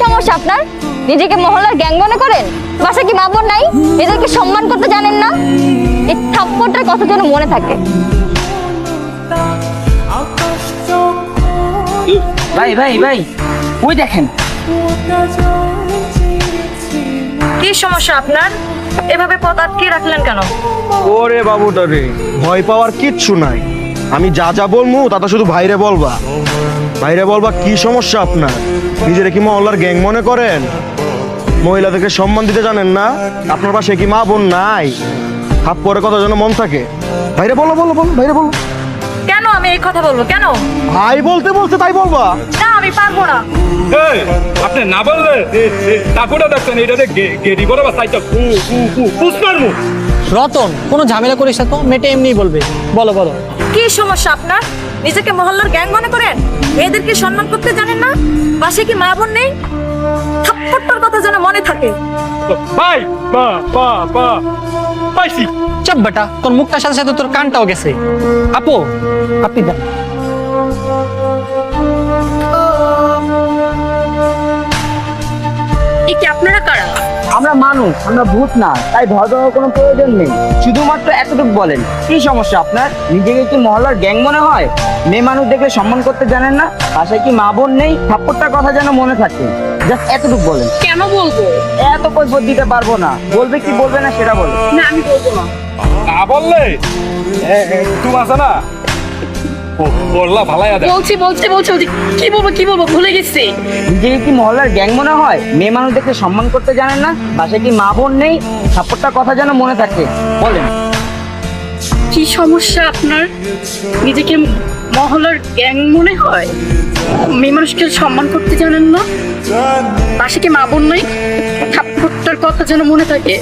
সমস্যা আপনার? নিজেকে মহল্লার গ্যাং মনে করেন? বাসায় কি মা বোন নাই? এদেরকে সম্মান করতে জানেন না? এই থাপ্পড়টার কথা যেন মনে থাকে। ভাই ভাই ভাই, ওই দেখেন। কি সমস্যা আপনার? এভাবে পথ আটকে রাখলেন কেন? ওরে বাবুটা রে, ভয় পাওয়ার কিচ্ছু নাই। আমি যা যা বলবো তা তো শুধু ভাইরে বলবা। ভাইরে বলবা কি সমস্যা আপনার? নিজেরা কি মহল্লার গ্যাং মনে করেন? মহিলাদেরকে সম্মান দিতে জানেন না? আপনার পাশে কি মা বোন নাই? হাত পরে কথা যেন মন থাকে। ভাইরে বলো বলো বলো, ভাইরে বলো। কেন আমি এই কথা বলবো? কেন? ভাই বলতে বলতে তাই বলবা? না, আমি পারবো না। এই, আপনি না বললে তারপরে দেখছেন এটাতে গেরি বড় বা সাইডটা পুষ্পারমু। রতন, কোনো ঝামেলা করিস না তো, মেয়েটা এমনিই বলবে। বলো বলো। কি সমস্যা আপনার? নিজেকে মহল্লার গ্যাং মনে করেন? মেয়েদেরকে সম্মান করতে জানেন না? পাশে কি মা বোন নেই? থাপ্পড়টার কথা যেন মনে থাকে। ভাই বা বা বা পাইছি। চাপ বেটা, তোর মুখটার সাথে সাথে তোর কানটাও গেছে। আপু, আপনি দেন। এই কি আপনারা কারা? আমরা মানুষ, আমরা ভূত না, তাই ভয় পাওয়ার কোনো প্রয়োজন নেই। শুধুমাত্র এতটুকু বলেন, কি সমস্যা আপনার? নিজেকে কি মহল্লার গ্যাং মনে হয়? মেয়ে মানুষ দেখলে সম্মান করতে জানেন না? বাসায় কি মা বোন নেই? থাপ্পড়টার কথা যেন মনে থাকে। জাস্ট এতটুকু বলেন। কেন বলবো? এত কৈফিয়ত দিতে পারবো না। বলবে কি বলবে না সেটা বলে। না, আমি বলবো না। না বললে তুমি আছে না বললা ভালাইয়া দেয়। বলছি বলছি বলছি বলছি কি বলবো ভুলে গেছি। নিজেকে কি মহল্লার গ্যাং মনে হয়? মেয়ে মানুষ দেখলে সম্মান করতে জানেন না? বাসায় কি মা বোন নেই? থাপ্পড়টার কথা যেন মনে থাকে। বলেন। কি সমস্যা আপনার? নিজেকে মহল্লার গ্যাং মনে হয়? মেয়ে মানুষকে সম্মান করতে জানেন না? পাশে কি মা বোন নেই? থাপ্পড়টার কথা যেন মনে থাকে।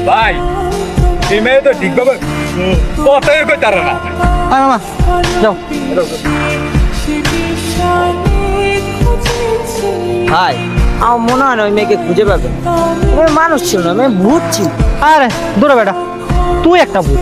ভাই এই মেয়ে তো ঠিকভাবে কথাই কই তারা না। আয় মামা, যাও। হাই, আমার মনে হয় না ওই মেয়েকে খুঁজে পাবে। ওই মানুষ ছিল না, মেয়ে ভূত ছিল। আরে দূরে বেটা, তুই একটা ভূত।